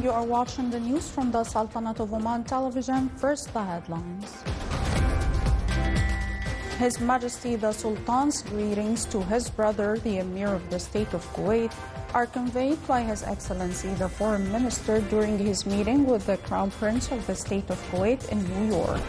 You are watching the news from the Sultanate of Oman television. First, the headlines. His Majesty the Sultan's greetings to his brother, the Emir of the State of Kuwait, are conveyed by His Excellency the Foreign Minister during his meeting with the Crown Prince of the State of Kuwait in New York.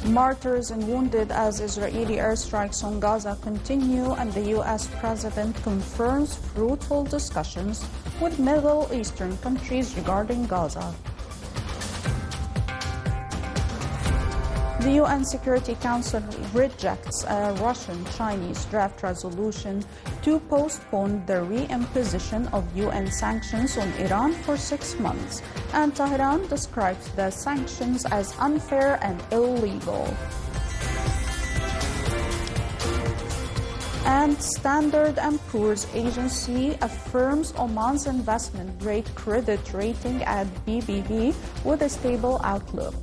Martyrs and wounded as Israeli airstrikes on Gaza continue, and the U.S. President confirms fruitful discussions with Middle Eastern countries regarding Gaza. The UN Security Council rejects a Russian-Chinese draft resolution to postpone the reimposition of UN sanctions on Iran for 6 months, and Tehran describes the sanctions as unfair and illegal. And Standard & Poor's agency affirms Oman's investment-grade credit rating at BBB with a stable outlook.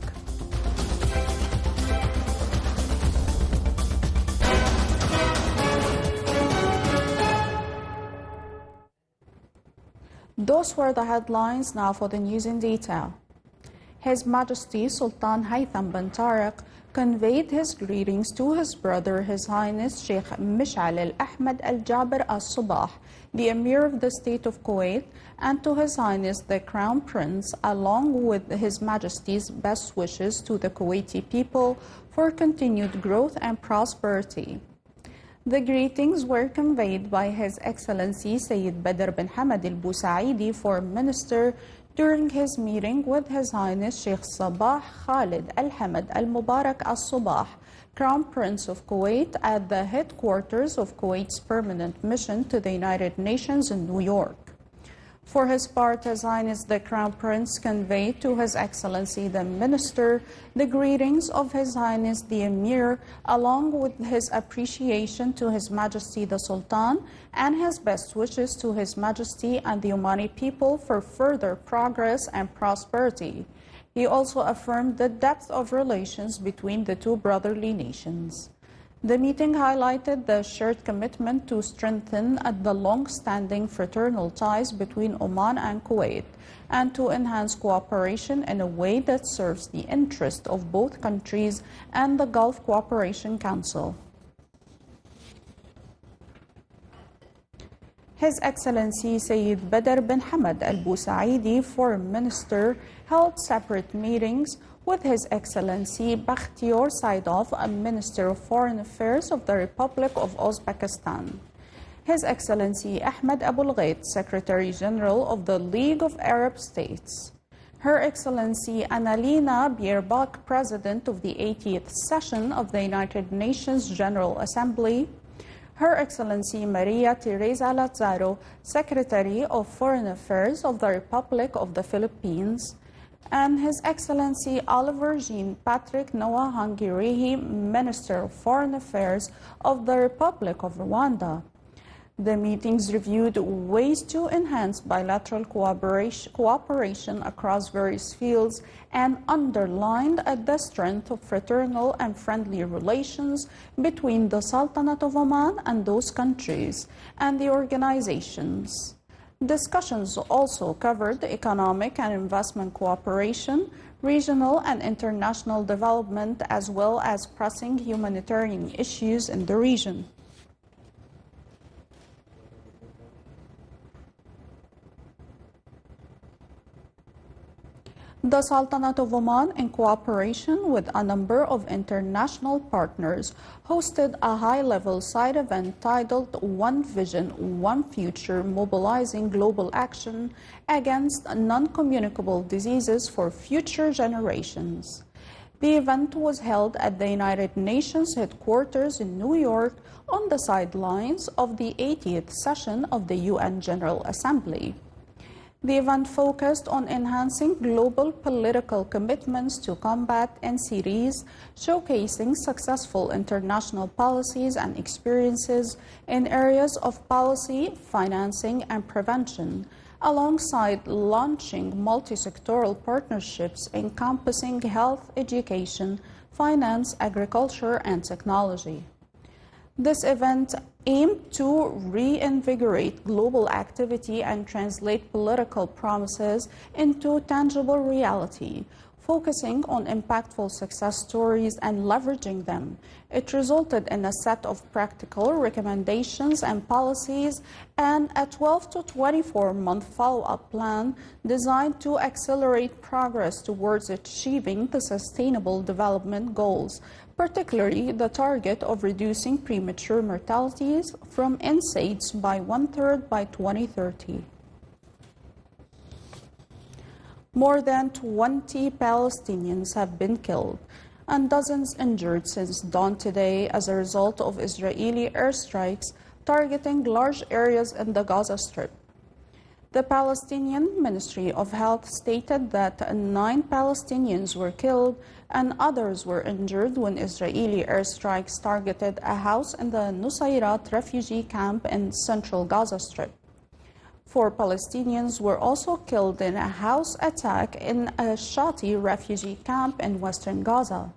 Those were the headlines. Now for the news in detail. His Majesty Sultan Haytham bin Tariq conveyed his greetings to his brother, His Highness Sheikh Mish'al al-Ahmed al-Jaber al-Sabah, the Emir of the State of Kuwait, and to His Highness the Crown Prince, along with His Majesty's best wishes to the Kuwaiti people for continued growth and prosperity. The greetings were conveyed by His Excellency Sayyid Badr bin Hamad al-Busaidi, Foreign Minister, during his meeting with His Highness Sheikh Sabah Khalid al-Hamad al-Mubarak al-Sabah, Crown Prince of Kuwait, at the headquarters of Kuwait's permanent mission to the United Nations in New York. For his part, His Highness the Crown Prince conveyed to His Excellency the Minister the greetings of His Highness the Emir, along with his appreciation to His Majesty the Sultan and his best wishes to His Majesty and the Omani people for further progress and prosperity. He also affirmed the depth of relations between the two brotherly nations. The meeting highlighted the shared commitment to strengthen the long-standing fraternal ties between Oman and Kuwait, and to enhance cooperation in a way that serves the interest of both countries and the Gulf Cooperation Council. His Excellency Sayyid Badr bin Hamad al-Busaidi, Foreign Minister, held separate meetings with His Excellency Bakhtiyor Saidov, Minister of Foreign Affairs of the Republic of Uzbekistan, His Excellency Ahmed Abul Ghait, Secretary General of the League of Arab States, Her Excellency Annalena Baerbock, President of the 80th Session of the United Nations General Assembly, Her Excellency Maria Teresa Lazaro, Secretary of Foreign Affairs of the Republic of the Philippines, and His Excellency Oliver Jean Patrick Noah Hangirihi, Minister of Foreign Affairs of the Republic of Rwanda. The meetings reviewed ways to enhance bilateral cooperation across various fields and underlined the strength of fraternal and friendly relations between the Sultanate of Oman and those countries and the organizations. Discussions also covered economic and investment cooperation, regional and international development, as well as pressing humanitarian issues in the region. The Sultanate of Oman, in cooperation with a number of international partners, hosted a high-level side event titled One Vision, One Future, Mobilizing Global Action Against Non-Communicable Diseases for Future Generations. The event was held at the United Nations headquarters in New York on the sidelines of the 80th session of the UN General Assembly. The event focused on enhancing global political commitments to combat NCDs, showcasing successful international policies and experiences in areas of policy, financing, and prevention, alongside launching multi-sectoral partnerships encompassing health, education, finance, agriculture, and technology. This event aimed to reinvigorate global activity and translate political promises into tangible reality, focusing on impactful success stories and leveraging them. It resulted in a set of practical recommendations and policies and a 12 to 24-month follow-up plan designed to accelerate progress towards achieving the Sustainable Development Goals, particularly the target of reducing premature mortalities from NSAIDs by 1/3 by 2030. More than 20 Palestinians have been killed and dozens injured since dawn today as a result of Israeli airstrikes targeting large areas in the Gaza Strip. The Palestinian Ministry of Health stated that 9 Palestinians were killed and others were injured when Israeli airstrikes targeted a house in the Nusayrat refugee camp in central Gaza Strip. 4 Palestinians were also killed in a house attack in a Shati refugee camp in western Gaza.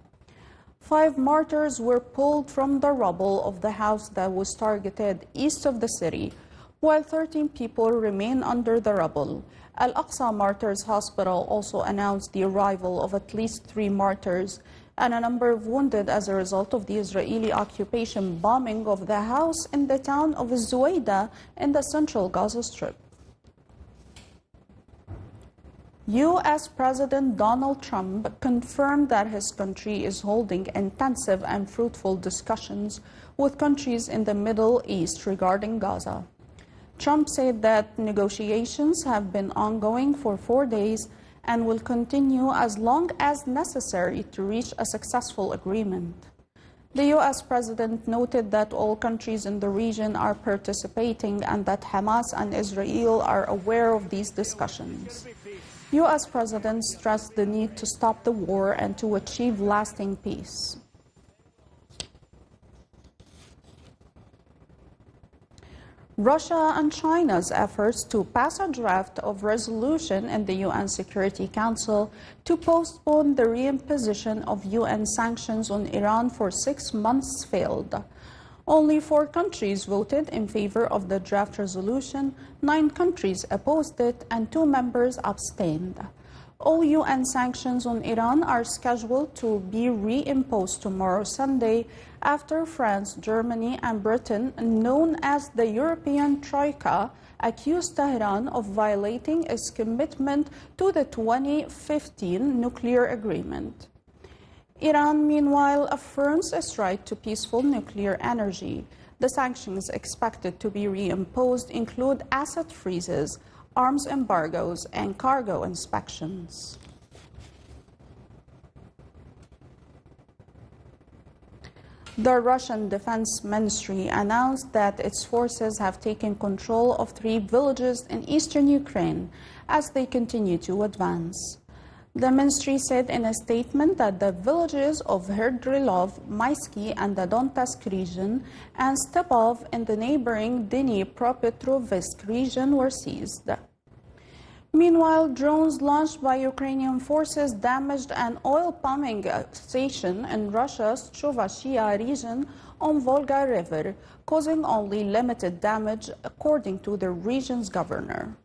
5 mortars were pulled from the rubble of the house that was targeted east of the city, while 13 people remain under the rubble. Al-Aqsa Martyrs Hospital also announced the arrival of at least 3 martyrs and a number of wounded as a result of the Israeli occupation bombing of the house in the town of Zuwaida in the central Gaza Strip. U.S. President Donald Trump confirmed that his country is holding intensive and fruitful discussions with countries in the Middle East regarding Gaza. Trump said that negotiations have been ongoing for 4 days and will continue as long as necessary to reach a successful agreement. The U.S. president noted that all countries in the region are participating and that Hamas and Israel are aware of these discussions. U.S. President stressed the need to stop the war and to achieve lasting peace. Russia and China's efforts to pass a draft of resolution in the UN Security Council to postpone the reimposition of UN sanctions on Iran for 6 months failed. Only 4 countries voted in favor of the draft resolution, 9 countries opposed it, and 2 members abstained. All UN sanctions on Iran are scheduled to be reimposed tomorrow, Sunday, after France, Germany, and Britain, known as the European Troika, accused Tehran of violating its commitment to the 2015 nuclear agreement. Iran, meanwhile, affirms its right to peaceful nuclear energy. The sanctions expected to be reimposed include asset freezes, arms embargoes, and cargo inspections. The Russian Defense Ministry announced that its forces have taken control of 3 villages in eastern Ukraine as they continue to advance. The ministry said in a statement that the villages of Herdrylov, Maisky, and the Donetsk region, and Stepov in the neighboring Dnipropetrovsk region were seized. Meanwhile, drones launched by Ukrainian forces damaged an oil pumping station in Russia's Chuvashia region on Volga River, causing only limited damage, according to the region's governor.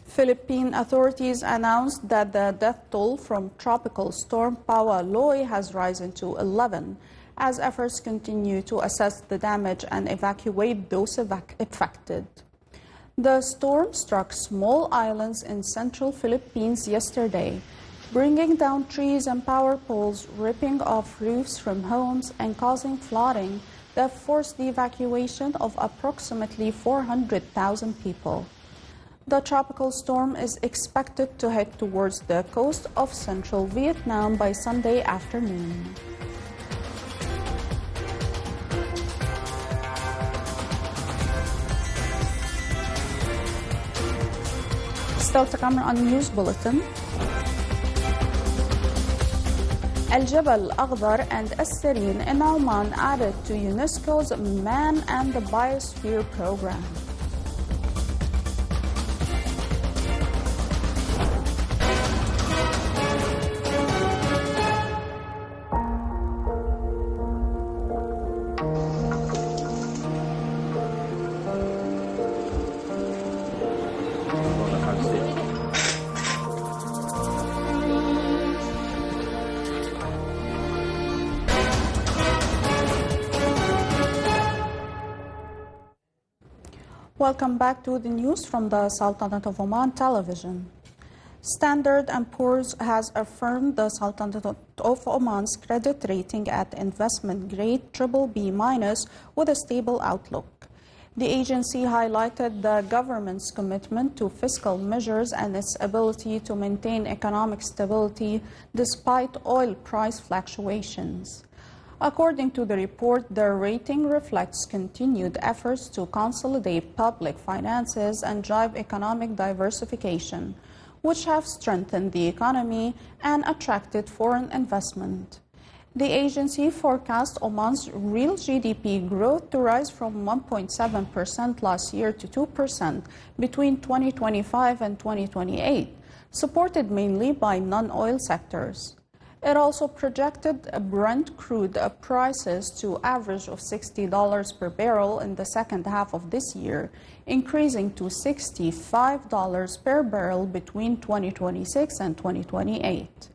Philippine authorities announced that the death toll from tropical storm Pawaloy has risen to 11 as efforts continue to assess the damage and evacuate those affected. The storm struck small islands in central Philippines yesterday, bringing down trees and power poles, ripping off roofs from homes, and causing flooding that forced the evacuation of approximately 400,000 people. The tropical storm is expected to head towards the coast of central Vietnam by Sunday afternoon. Still to come on News Bulletin. Al-Jabal Akhdar and As-Sarin in Oman added to UNESCO's Man and the Biosphere program. Welcome back to the news from the Sultanate of Oman television. Standard & Poor's has affirmed the Sultanate of Oman's credit rating at investment grade BBB- with a stable outlook. The agency highlighted the government's commitment to fiscal measures and its ability to maintain economic stability despite oil price fluctuations. According to the report, the rating reflects continued efforts to consolidate public finances and drive economic diversification, which have strengthened the economy and attracted foreign investment. The agency forecast Oman's real GDP growth to rise from 1.7% last year to 2% between 2025 and 2028, supported mainly by non-oil sectors. It also projected Brent crude prices to average of $60 per barrel in the second half of this year, increasing to $65 per barrel between 2026 and 2028.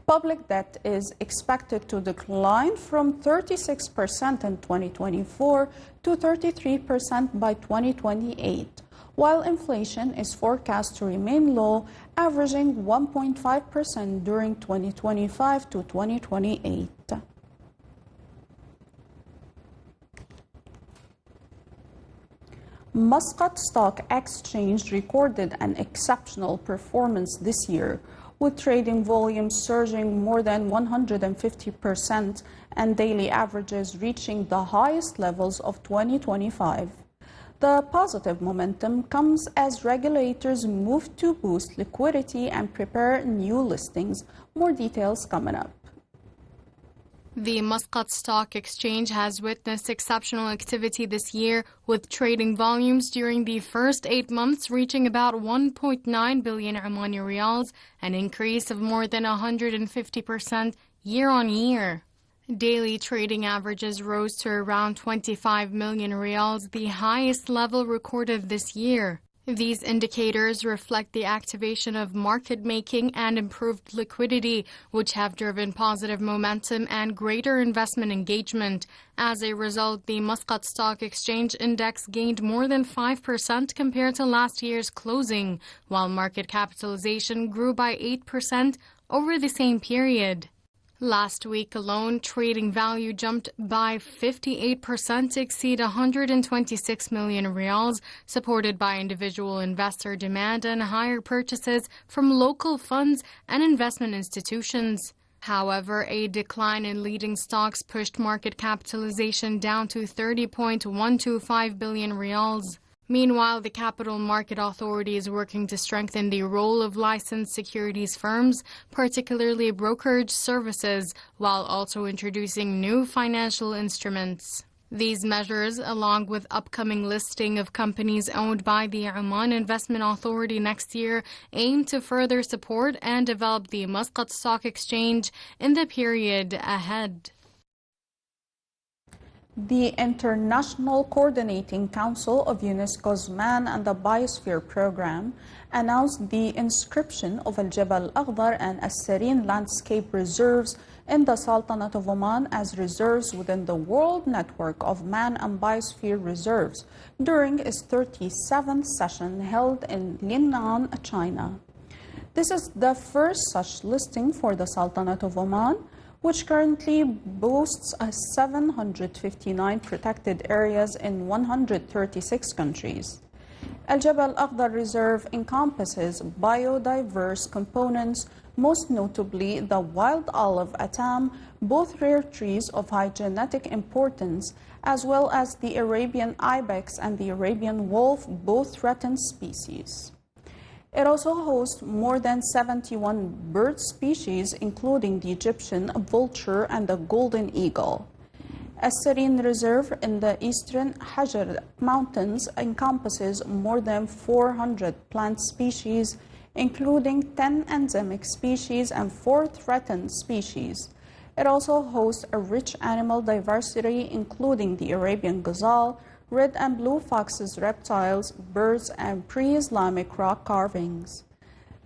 Public debt is expected to decline from 36% in 2024 to 33% by 2028, while inflation is forecast to remain low, averaging 1.5% during 2025 to 2028. Muscat Stock Exchange recorded an exceptional performance this year, with trading volumes surging more than 150% and daily averages reaching the highest levels of 2025. The positive momentum comes as regulators move to boost liquidity and prepare new listings. More details coming up. The Muscat Stock Exchange has witnessed exceptional activity this year, with trading volumes during the first 8 months reaching about 1.9 billion Omani riyals, an increase of more than 150% year on year. Daily trading averages rose to around 25 million riyals, the highest level recorded this year. These indicators reflect the activation of market making and improved liquidity, which have driven positive momentum and greater investment engagement. As a result, the Muscat Stock Exchange Index gained more than 5% compared to last year's closing, while market capitalization grew by 8% over the same period. Last week alone, trading value jumped by 58% to exceed 126 million riyals, supported by individual investor demand and higher purchases from local funds and investment institutions. However, a decline in leading stocks pushed market capitalization down to 30.125 billion riyals. Meanwhile, the Capital Market Authority is working to strengthen the role of licensed securities firms, particularly brokerage services, while also introducing new financial instruments. These measures, along with upcoming listing of companies owned by the Oman Investment Authority next year, aim to further support and develop the Muscat Stock Exchange in the period ahead. The International Coordinating Council of UNESCO's Man and the Biosphere Program announced the inscription of Al-Jabal Al-Akhdar and As-Sareen landscape reserves in the Sultanate of Oman as reserves within the World Network of Man and Biosphere Reserves during its 37th session held in Linnan, China. This is the first such listing for the Sultanate of Oman, which currently boasts 759 protected areas in 136 countries. Al-Jabal Al-Akhdar Reserve encompasses biodiverse components, most notably the wild olive atam, both rare trees of high genetic importance, as well as the Arabian ibex and the Arabian wolf, both threatened species. It also hosts more than 71 bird species, including the Egyptian vulture and the golden eagle. As-Sareen Reserve in the eastern Hajar Mountains encompasses more than 400 plant species, including 10 endemic species and 4 threatened species. It also hosts a rich animal diversity, including the Arabian gazelle, red and blue foxes, reptiles, birds, and pre-Islamic rock carvings.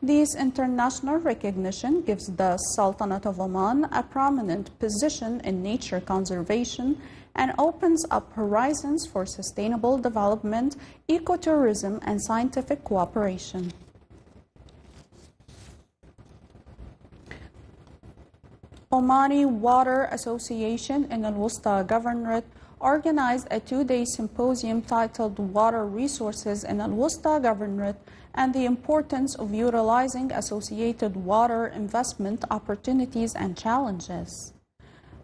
This international recognition gives the Sultanate of Oman a prominent position in nature conservation and opens up horizons for sustainable development, ecotourism, and scientific cooperation. Omani Water Association in Al-Wusta Governorate organized a two-day symposium titled Water Resources in Al-Wusta Governorate and the Importance of Utilizing Associated Water Investment Opportunities and Challenges.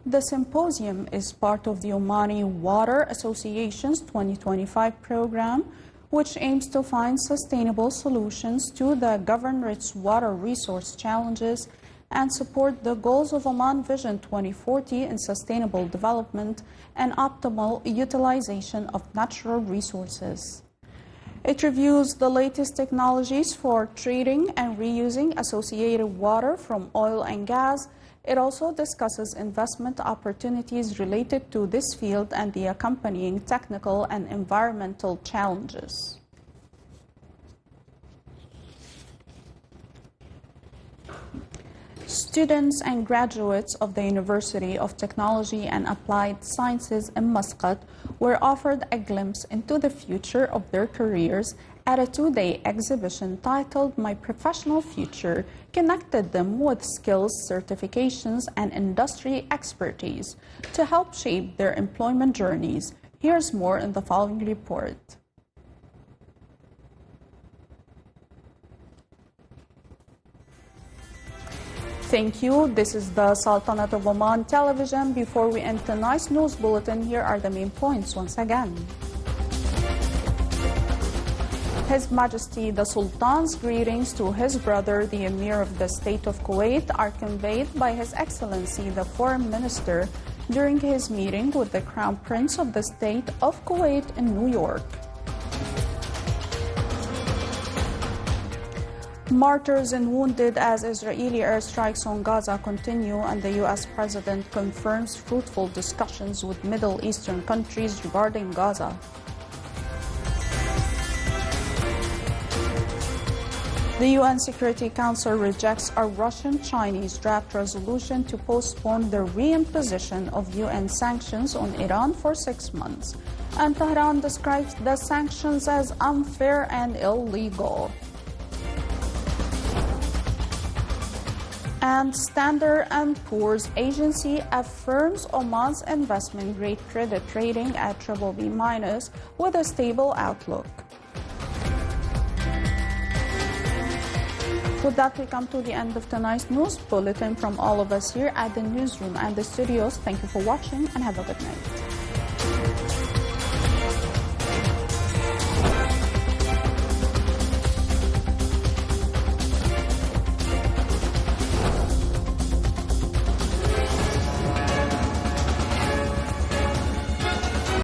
The symposium is part of the Omani Water Association's 2025 program, which aims to find sustainable solutions to the governorate's water resource challenges and support the goals of Oman Vision 2040 in sustainable development and optimal utilization of natural resources. It reviews the latest technologies for treating and reusing associated water from oil and gas. It also discusses investment opportunities related to this field and the accompanying technical and environmental challenges. Students and graduates of the University of Technology and Applied Sciences in Muscat were offered a glimpse into the future of their careers at a two-day exhibition titled My Professional Future, connected them with skills, certifications, and industry expertise to help shape their employment journeys. Here's more in the following report. Thank you. This is the Sultanate of Oman television. Before we end tonight's news bulletin, here are the main points once again. His Majesty the Sultan's greetings to his brother, the Emir of the State of Kuwait, are conveyed by His Excellency the Foreign Minister during his meeting with the Crown Prince of the State of Kuwait in New York. Martyrs and wounded as Israeli airstrikes on Gaza continue, and the U.S. President confirms fruitful discussions with Middle Eastern countries regarding Gaza. The UN Security Council rejects a Russian-Chinese draft resolution to postpone the reimposition of UN sanctions on Iran for 6 months, and Tehran describes the sanctions as unfair and illegal. And Standard & Poor's agency affirms Oman's investment-grade credit rating at BBB- with a stable outlook. With that, we come to the end of tonight's news bulletin from all of us here at the newsroom and the studios. Thank you for watching and have a good night.